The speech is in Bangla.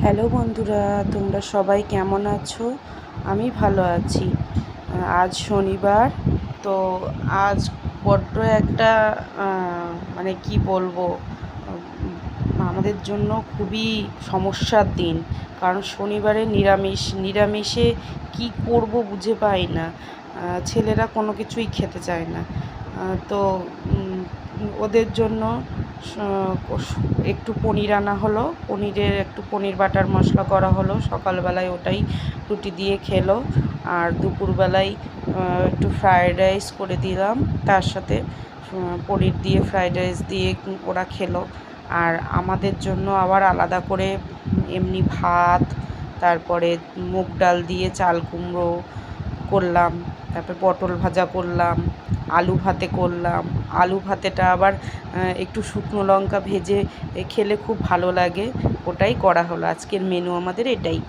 হ্যালো বন্ধুরা, তোমরা সবাই কেমন আছো? আমি ভালো আছি। আজ শনিবার, তো আজ বড্ড একটা মানে কি বলবো, আমাদের জন্য খুবই সমস্যার দিন। কারণ শনিবারে নিরামিষে কি করব বুঝে পাই না। ছেলেরা কোনো কিছুই খেতে চায় না। তো ওদের জন্য একটু পনির আনা হলো, পনিরের একটু পনির বাটার মশলা করা হলো। সকালবেলায় ওটাই রুটি দিয়ে খেলো। আর দুপুরবেলায় একটু ফ্রায়েড রাইস করে দিলাম, তার সাথে পনির দিয়ে ফ্রায়েড রাইস দিয়ে ওরা খেলো। আর আমাদের জন্য আবার আলাদা করে এমনি ভাত, তারপরে মুগ ডাল দিয়ে চাল কুমড়ো করলাম, তারপর পটল ভাজা করলাম, আলু ভাতে করলাম। আলু ভাতেটা আবার একটু শুকনো লঙ্কা ভেজে খেলে খুব ভালো লাগে। ওটাই করা হলো, আজকের মেনু আমাদের এটাই।